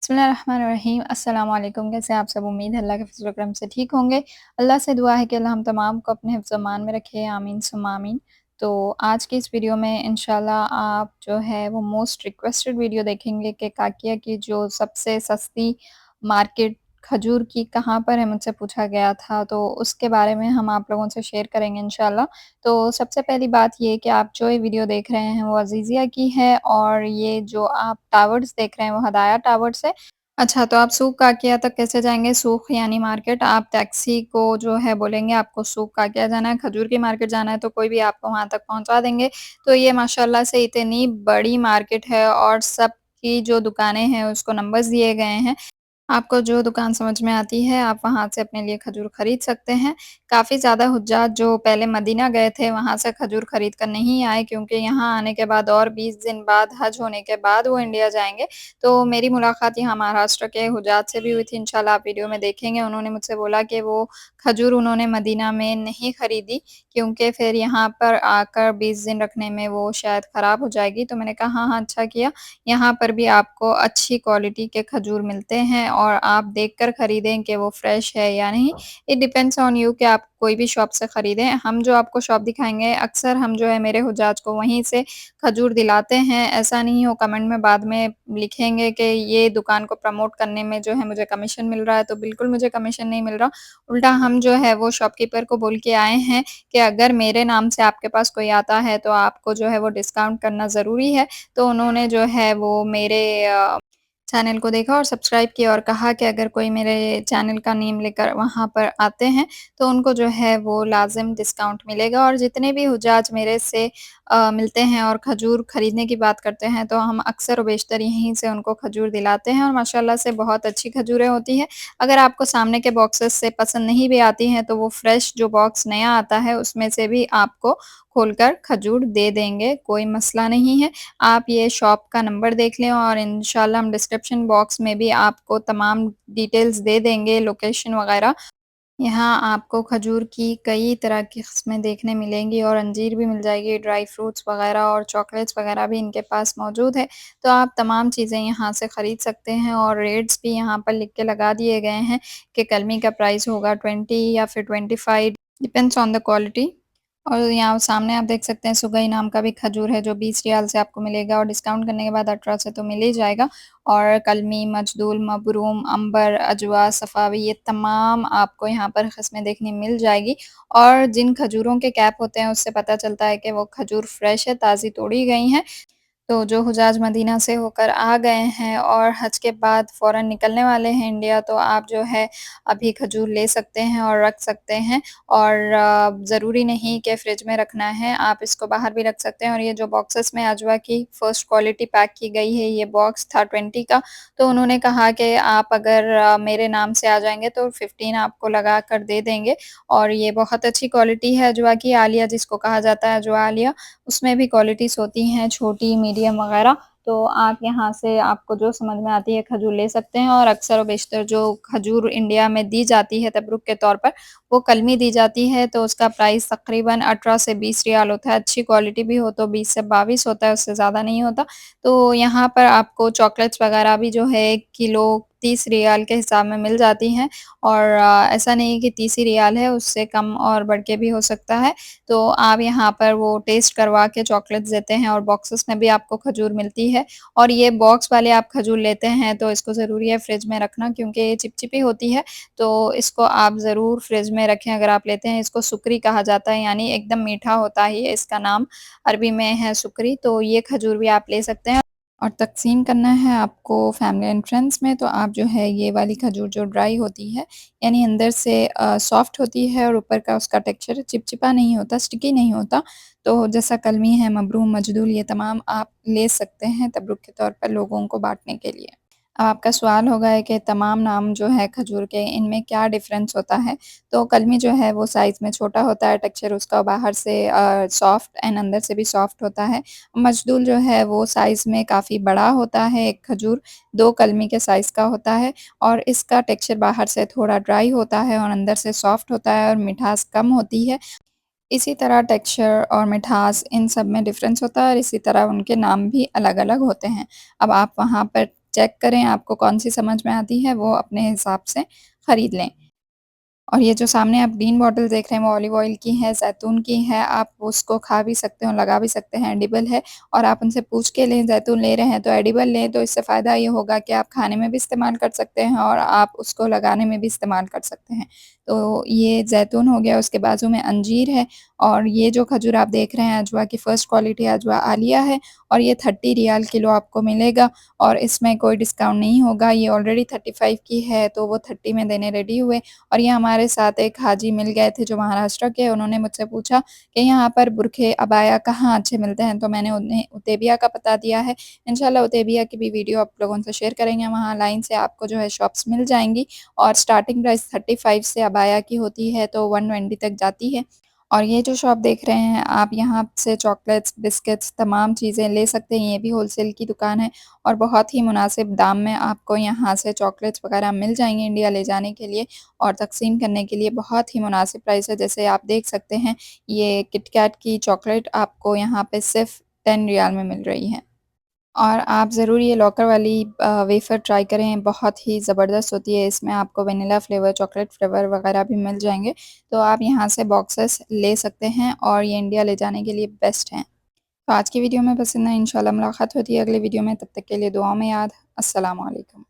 बिस्मिल्लाहिर्रहमानिर्रहीम अस्सलाम वालेकुम। कैसे हैं आप सब? उम्मीद है अल्लाह के फज़ल व करम से ठीक होंगे। अल्लाह से दुआ है कि अल्लाह हम तमाम को अपने हिफ्ज़ अमान में रखे, आमीन सुम्मा आमीन। तो आज की इस वीडियो में इंशाल्लाह आप जो है वो मोस्ट रिक्वेस्टेड वीडियो देखेंगे कि काकिया की जो सबसे सस्ती मार्केट खजूर की कहाँ पर है, मुझसे पूछा गया था, तो उसके बारे में हम आप लोगों से शेयर करेंगे इंशाल्लाह। तो सबसे पहली बात ये कि आप जो ये वीडियो देख रहे हैं वो अज़ीज़िया की है और ये जो आप टावर्स देख रहे हैं वो हदाया टावर्स है। अच्छा, तो आप सूक काकिया तक कैसे जाएँगे? सूक यानी मार्केट, आप टैक्सी को जो है बोलेंगे आपको सूक काकिया जाना है, खजूर की मार्केट जाना है, तो कोई भी आपको वहाँ तक पहुँचा देंगे। तो ये माशाल्लाह से इतनी बड़ी मार्केट है और सबकी जो दुकानें हैं उसको नंबर्स दिए गए हैं। आपको जो दुकान समझ में आती है, आप वहाँ से अपने लिए खजूर खरीद सकते हैं। काफ़ी ज़्यादा हुज्जाज जो पहले मदीना गए थे, वहाँ से खजूर खरीद कर नहीं आए क्योंकि यहाँ आने के बाद और 20 दिन बाद हज होने के बाद वो इंडिया जाएँगे। तो मेरी मुलाकात यहाँ महाराष्ट्र के हुज्जाज से भी हुई थी, इंशाल्लाह आप वीडियो में देखेंगे। उन्होंने मुझसे बोला कि वो खजूर उन्होंने मदीना में नहीं खरीदी क्योंकि फिर यहाँ पर आकर 20 दिन रखने में वो शायद ख़राब हो जाएगी। तो मैंने कहा, "हाँ, हाँ, अच्छा किया।" यहाँ पर भी आपको अच्छी क्वालिटी के खजूर मिलते हैं और आप देखकर खरीदें कि वो फ्रेश है या नहीं। इट डिपेंड्स ऑन यू कि आप कोई भी शॉप से खरीदें। हम जो आपको शॉप दिखाएँगे अक्सर हम जो है मेरे हुज्जाज को वहीं से खजूर दिलाते हैं। ऐसा नहीं हो कमेंट में बाद में लिखेंगे कि ये दुकान को प्रमोट करने में जो है मुझे कमीशन मिल रहा है, तो बिल्कुल मुझे कमीशन नहीं मिल रहा। उल्टा हम जो है वो शॉपकीपर को बोल के आए हैं कि अगर मेरे नाम से आपके पास कोई आता है तो आपको जो है वो डिस्काउंट करना ज़रूरी है। तो उन्होंने जो है वो मेरे चैनल को देखा और सब्सक्राइब किया और कहा कि अगर कोई मेरे चैनल का नेम लेकर वहाँ पर आते हैं, तो उनको जो है वो लाज़िम डिस्काउंट मिलेगा और जितने भी हुज्जाज मेरे से मिलते हैं और खजूर खरीदने की बात करते हैं, तो हम अक्सर व बेशतर यहीं से उनको खजूर दिलाते हैं और माशाल्लाह से बहुत अच्छी खजूरें होती हैं। अगर आपको सामने के बॉक्सेस से पसंद नहीं भी आती हैं, तो वो फ्रेश जो बॉक्स नया आता है, उसमें से भी आपको खोलकर खजूर दे देंगे, कोई मसला नहीं है। आप ये शॉप का नंबर देख लें और इंशाल्लाह हम डिस्क्रिप्शन बॉक्स में भी आपको तमाम डिटेल्स दे देंगे, लोकेशन वगैरह। यहाँ आपको खजूर की कई तरह की किस्में देखने मिलेंगी और अंजीर भी मिल जाएगी, ड्राई फ्रूट्स वगैरह और चॉकलेट्स वगैरह भी इनके पास मौजूद है। तो आप तमाम चीज़ें यहाँ से ख़रीद सकते हैं और रेट्स भी यहाँ पर लिख के लगा दिए गए हैं कि कलमी का प्राइस होगा 20 या फिर 25, डिपेंड्स ऑन द क्वालिटी। और यहाँ सामने आप देख सकते हैं सुगई नाम का भी खजूर है जो 20 रियाल से आपको मिलेगा और डिस्काउंट करने के बाद 18 से तो मिल ही जाएगा। और कलमी, मजदूल, मबरूम, अंबर, अजवा, सफ़ावी ये तमाम आपको यहाँ पर किस्में देखने मिल जाएगी। और जिन खजूरों के कैप होते हैं उससे पता चलता है कि वो खजूर फ्रेश है, ताज़ी तोड़ी गई हैं। तो जो हुजाज मदीना से होकर आ गए हैं और हज के बाद फ़ौरन निकलने वाले हैं इंडिया, तो आप जो है अभी खजूर ले सकते हैं और रख सकते हैं और ज़रूरी नहीं कि फ्रिज में रखना है, आप इसको बाहर भी रख सकते हैं। और ये जो बॉक्सेस में अजवा की फर्स्ट क्वालिटी पैक की गई है, ये बॉक्स था 20 का, तो उन्होंने कहा कि आप अगर मेरे नाम से आ जाएँगे तो 15 आपको लगा कर दे देंगे। और ये बहुत अच्छी क्वालिटी है अजवा की, आलिया जिसको कहा जाता है, अजवा आलिया। उसमें भी क्वालिटीज़ होती हैं छोटी, मीडियम वगैरह। तो आप यहाँ से आपको जो समझ में आती है खजूर ले सकते हैं और अक्सर व बेशतर जो खजूर इंडिया में दी जाती है तबरुक के तौर पर, वो कलमी दी जाती है, तो उसका प्राइस तकरीबन 18 से 20 रियाल होता है। अच्छी क्वालिटी भी हो तो 20 से 22 होता है, उससे ज़्यादा नहीं होता। तो यहाँ पर आपको चॉकलेट्स वगैरह भी जो है 1 किलो 30 रियाल के हिसाब में मिल जाती हैं और ऐसा नहीं है कि 30 ही रियाल है, उससे कम और बढ़ के भी हो सकता है। तो आप यहाँ पर वो टेस्ट करवा के चॉकलेट्स देते हैं और बॉक्सेस में भी आपको खजूर मिलती है। और ये बॉक्स वाले आप खजूर लेते हैं तो इसको ज़रूरी है फ्रिज में रखना क्योंकि ये चिपचिपी होती है, तो इसको आप ज़रूर फ्रिज में रखें अगर आप लेते हैं। इसको सुकरी कहा जाता है यानी एकदम मीठा होता है ये, इसका नाम अरबी में है सुकरी, तो ये खजूर भी आप ले सकते हैं। और तक़सीम करना है आपको फैमिली एंड फ्रेंड्स में, तो आप जो है ये वाली खजूर जो ड्राई होती है यानी अंदर से सॉफ्ट होती है और ऊपर का उसका टेक्सचर चिपचिपा नहीं होता, स्टिकी नहीं होता। तो जैसा कलमी है, मबरूम, मजदूल ये तमाम आप ले सकते हैं तबरुक के तौर पर लोगों को बाँटने के लिए। अब आपका सवाल होगा है कि तमाम नाम जो है खजूर के इनमें क्या डिफ़रेंस होता है? तो कलमी जो है वो साइज़ में छोटा होता है, टेक्सचर उसका बाहर से सॉफ्ट एंड अंदर से भी सॉफ्ट होता है। मजदूल जो है वो साइज़ में काफ़ी बड़ा होता है, एक खजूर 2 कलमी के साइज़ का होता है और इसका टेक्सचर बाहर से थोड़ा ड्राई होता है और अंदर से सॉफ्ट होता है और मिठास कम होती है। इसी तरह टेक्सचर और मिठास इन सब में डिफ़रेंस होता है और इसी तरह उनके नाम भी अलग-अलग होते हैं। अब आप वहाँ पर चेक करें, आपको कौन-सी समझ में आती है वो अपने हिसाब से खरीद लें। और ये जो सामने आप ग्रीन बॉटल देख रहे हैं वो ऑलिव ऑयल की है, ज़ैतून की है, आप उसको खा भी सकते हो, लगा भी सकते हैं, एडिबल है और आप उनसे पूछ के लें ज़ैतून ले रहे हैं तो एडिबल लें, तो इससे फ़ायदा ये होगा कि आप खाने में भी इस्तेमाल कर सकते हैं और आप उसको लगाने में भी इस्तेमाल कर सकते हैं। तो ये ज़ैतून हो गया, उसके बाजू में अंजीर है और ये जो खजूर आप देख रहे हैं अजवा की फ़र्स्ट क्वालिटी अजवा आलिया है और ये 30 रियाल किलो आपको मिलेगा और इसमें कोई डिस्काउंट नहीं होगा। ये ऑलरेडी 35 की है तो वो 30 में देने रेडी हुए और ये हमारे साथ एक हाजी मिल गए थे जो महाराष्ट्र के, उन्होंने मुझसे पूछा कि यहाँ पर बुरखे, अबाया कहाँ अच्छे मिलते हैं? तो मैंने उन्हें उतेबिया का पता दिया है। इंशाल्लाह उतेबिया की भी वीडियो आप लोगों से शेयर करेंगे, वहाँ लाइन से आपको जो है शॉप्स मिल जाएँगी और स्टार्टिंग प्राइस 35 से अबाया की होती है तो 120 तक जाती है। और ये जो शॉप देख रहे हैं आप यहाँ से चॉकलेट्स, बिस्किट्स तमाम चीज़ें ले सकते हैं, ये भी होलसेल की दुकान है और बहुत ही मुनासिब दाम में आपको यहाँ से चॉकलेट्स वगैरह मिल जाएँगे इंडिया ले जाने के लिए और तक़सीम करने के लिए बहुत ही मुनासिब प्राइस है। जैसे आप देख सकते हैं ये किट कैट की चॉकलेट आपको यहाँ पे सिर्फ़ 10 रियाल में मिल रही है। और आप ज़रूर ये लॉकर वाली वेफ़र ट्राई करें, बहुत ही ज़बरदस्त होती है। इसमें आपको वैनिला फ्लेवर, चॉकलेट फ्लेवर वगैरह भी मिल जाएँगे। तो आप यहाँ से बॉक्सेस ले सकते हैं और ये इंडिया ले जाने के लिए बेस्ट हैं। तो आज की वीडियो में बस इतना, इंशाल्लाह मुलाकात होती है अगली वीडियो में, तब तक के लिए दुआओं में याद। अस्सलाम वालेकुम।